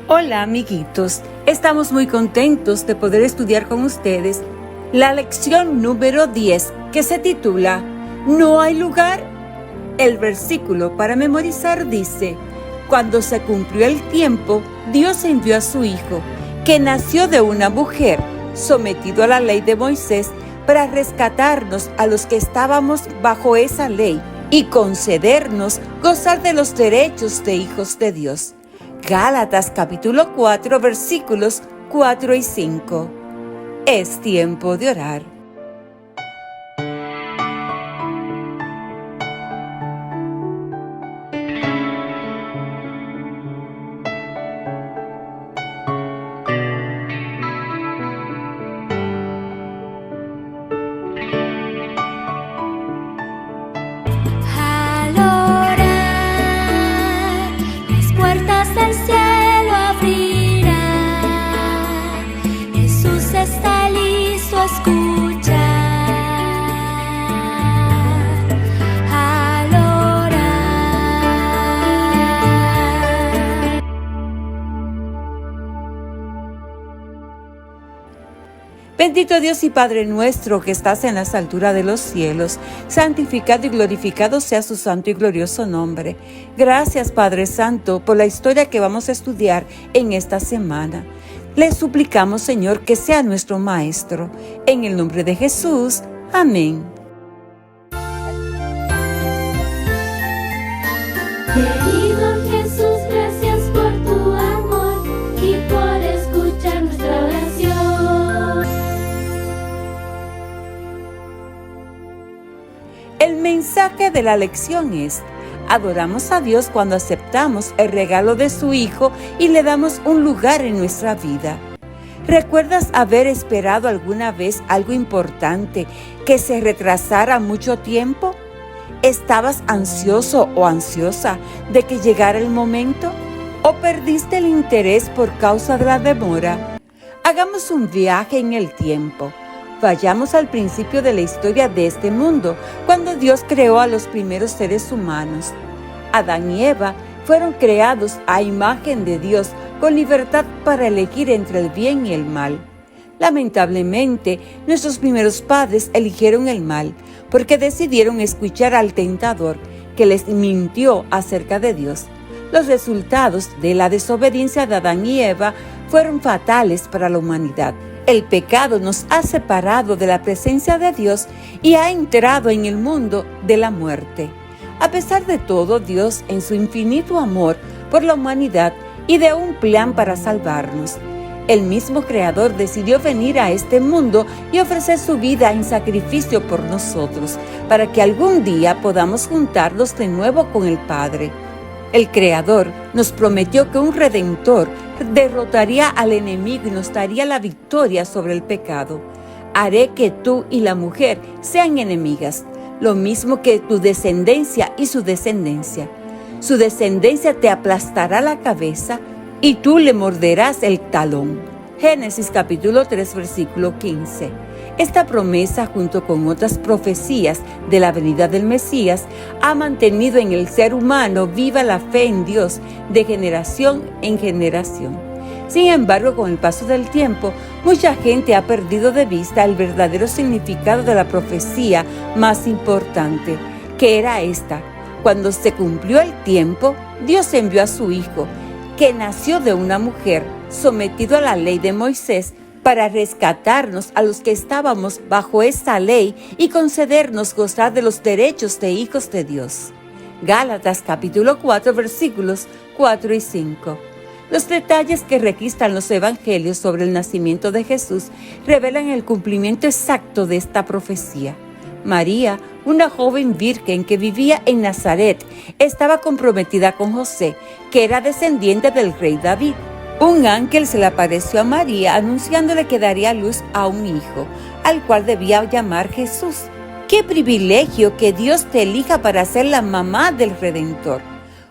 Hola amiguitos, estamos muy contentos de poder estudiar con ustedes la lección número 10 que se titula ¿No hay lugar? El versículo para memorizar dice: cuando se cumplió el tiempo, Dios envió a su Hijo, que nació de una mujer, sometido a la ley de Moisés, para rescatarnos a los que estábamos bajo esa ley y concedernos gozar de los derechos de hijos de Dios. Gálatas capítulo 4 versículos 4 y 5. Es tiempo de orar. Bendito Dios y Padre nuestro que estás en las alturas de los cielos, santificado y glorificado sea su santo y glorioso nombre. Gracias, Padre Santo, por la historia que vamos a estudiar en esta semana. Le suplicamos, Señor, que sea nuestro Maestro. En el nombre de Jesús. Amén. Querido Jesús, gracias por tu amor y por escuchar nuestra oración. El mensaje de la lección es: adoramos a Dios cuando aceptamos el regalo de su Hijo y le damos un lugar en nuestra vida. ¿Recuerdas haber esperado alguna vez algo importante que se retrasara mucho tiempo? ¿Estabas ansioso o ansiosa de que llegara el momento? ¿O perdiste el interés por causa de la demora? Hagamos un viaje en el tiempo. Vayamos al principio de la historia de este mundo, cuando Dios creó a los primeros seres humanos. Adán y Eva fueron creados a imagen de Dios, con libertad para elegir entre el bien y el mal. Lamentablemente, nuestros primeros padres eligieron el mal, porque decidieron escuchar al tentador, que les mintió acerca de Dios. Los resultados de la desobediencia de Adán y Eva fueron fatales para la humanidad. El pecado nos ha separado de la presencia de Dios y ha entrado en el mundo de la muerte. A pesar de todo, Dios, en su infinito amor por la humanidad, ideó un plan para salvarnos. El mismo Creador decidió venir a este mundo y ofrecer su vida en sacrificio por nosotros, para que algún día podamos juntarnos de nuevo con el Padre. El Creador nos prometió que un Redentor derrotaría al enemigo y nos daría la victoria sobre el pecado. Haré que tú y la mujer sean enemigas, lo mismo que tu descendencia y su descendencia. Su descendencia te aplastará la cabeza y tú le morderás el talón. Génesis capítulo 3 versículo 15. Esta promesa, junto con otras profecías de la venida del Mesías, ha mantenido en el ser humano viva la fe en Dios de generación en generación. Sin embargo, con el paso del tiempo, mucha gente ha perdido de vista el verdadero significado de la profecía más importante, que era esta: cuando se cumplió el tiempo, Dios envió a su Hijo, que nació de una mujer, sometido a la ley de Moisés, para rescatarnos a los que estábamos bajo esa ley y concedernos gozar de los derechos de hijos de Dios. Gálatas capítulo 4 versículos 4 y 5. Los detalles que registran los evangelios sobre el nacimiento de Jesús revelan el cumplimiento exacto de esta profecía. María, una joven virgen que vivía en Nazaret, estaba comprometida con José, que era descendiente del rey David. Un ángel se le apareció a María anunciándole que daría a luz a un hijo, al cual debía llamar Jesús. ¡Qué privilegio que Dios te elija para ser la mamá del Redentor!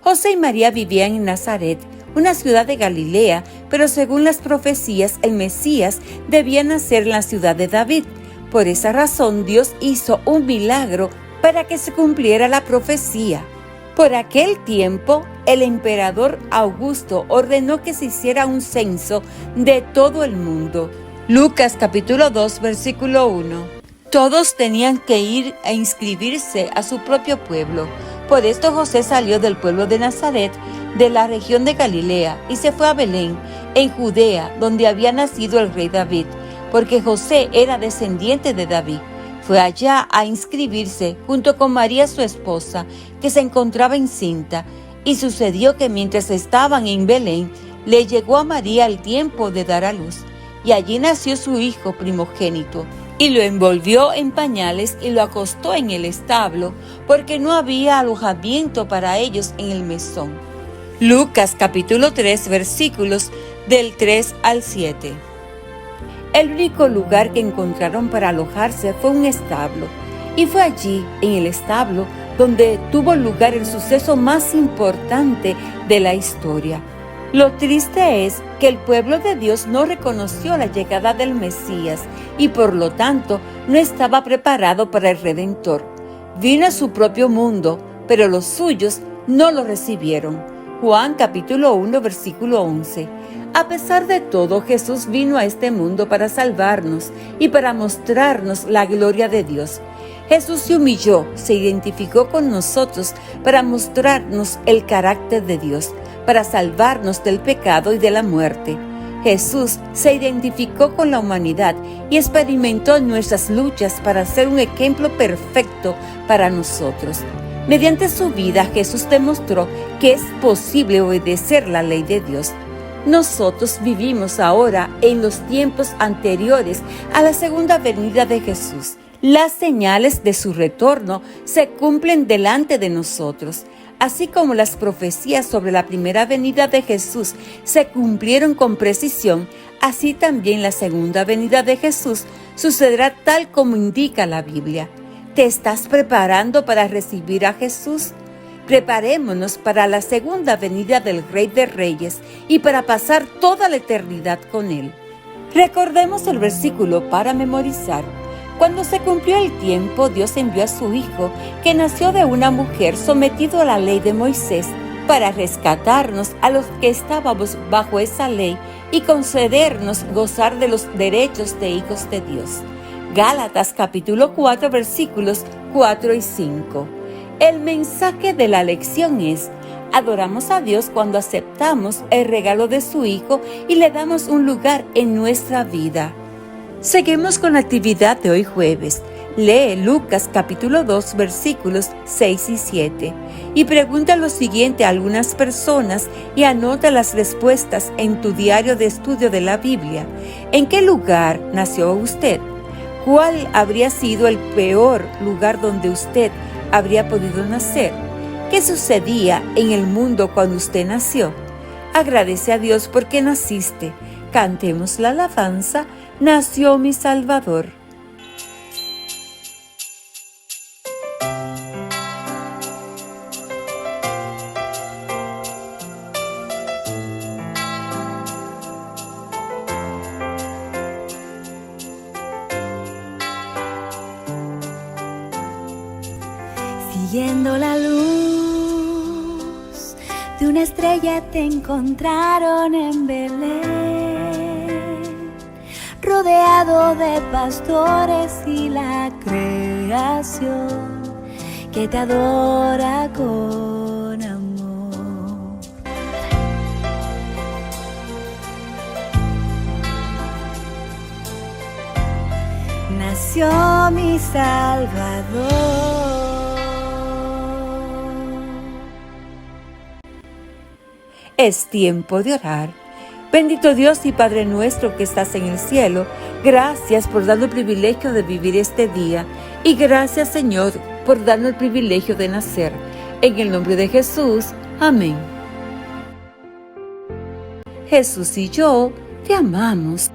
José y María vivían en Nazaret, una ciudad de Galilea, pero según las profecías, el Mesías debía nacer en la ciudad de David. Por esa razón, Dios hizo un milagro para que se cumpliera la profecía. Por aquel tiempo, el emperador Augusto ordenó que se hiciera un censo de todo el mundo. Lucas capítulo 2, versículo 1. Todos tenían que ir a inscribirse a su propio pueblo. Por esto José salió del pueblo de Nazaret, de la región de Galilea, y se fue a Belén, en Judea, donde había nacido el rey David, porque José era descendiente de David. Fue allá a inscribirse junto con María su esposa, que se encontraba encinta, y sucedió que mientras estaban en Belén, le llegó a María el tiempo de dar a luz, y allí nació su hijo primogénito, y lo envolvió en pañales y lo acostó en el establo, porque no había alojamiento para ellos en el mesón. Lucas capítulo 3, versículos del 3 al 7. El único lugar que encontraron para alojarse fue un establo, y fue allí, en el establo, donde tuvo lugar el suceso más importante de la historia. Lo triste es que el pueblo de Dios no reconoció la llegada del Mesías y por lo tanto no estaba preparado para el Redentor. Vino a su propio mundo, pero los suyos no lo recibieron. Juan capítulo 1, versículo 11. A pesar de todo, Jesús vino a este mundo para salvarnos y para mostrarnos la gloria de Dios. Jesús se humilló, se identificó con nosotros para mostrarnos el carácter de Dios, para salvarnos del pecado y de la muerte. Jesús se identificó con la humanidad y experimentó nuestras luchas para ser un ejemplo perfecto para nosotros. Mediante su vida, Jesús demostró que es posible obedecer la ley de Dios. Nosotros vivimos ahora en los tiempos anteriores a la segunda venida de Jesús. Las señales de su retorno se cumplen delante de nosotros. Así como las profecías sobre la primera venida de Jesús se cumplieron con precisión, así también la segunda venida de Jesús sucederá tal como indica la Biblia. ¿Te estás preparando para recibir a Jesús? Preparémonos para la segunda venida del Rey de Reyes y para pasar toda la eternidad con Él. Recordemos el versículo para memorizar. Cuando se cumplió el tiempo, Dios envió a su Hijo, que nació de una mujer sometido a la ley de Moisés, para rescatarnos a los que estábamos bajo esa ley y concedernos gozar de los derechos de hijos de Dios. Gálatas capítulo 4, versículos 4 y 5. El mensaje de la lección es: adoramos a Dios cuando aceptamos el regalo de su Hijo y le damos un lugar en nuestra vida. Seguimos con la actividad de hoy jueves. Lee Lucas capítulo 2 versículos 6 y 7 y pregunta lo siguiente a algunas personas y anota las respuestas en tu diario de estudio de la Biblia. ¿En qué lugar nació usted? ¿Cuál habría sido el peor lugar donde usted habría podido nacer? ¿Qué sucedía en el mundo cuando usted nació? Agradece a Dios porque naciste. Cantemos la alabanza: nació mi Salvador. Siguiendo la luz de una estrella te encontraron en Belén, rodeado de pastores y la creación que te adora con amor. Nació mi Salvador. Es tiempo de orar. Bendito Dios y Padre nuestro que estás en el cielo, gracias por darnos el privilegio de vivir este día y gracias, Señor, por darnos el privilegio de nacer. En el nombre de Jesús, amén. Jesús y yo te amamos.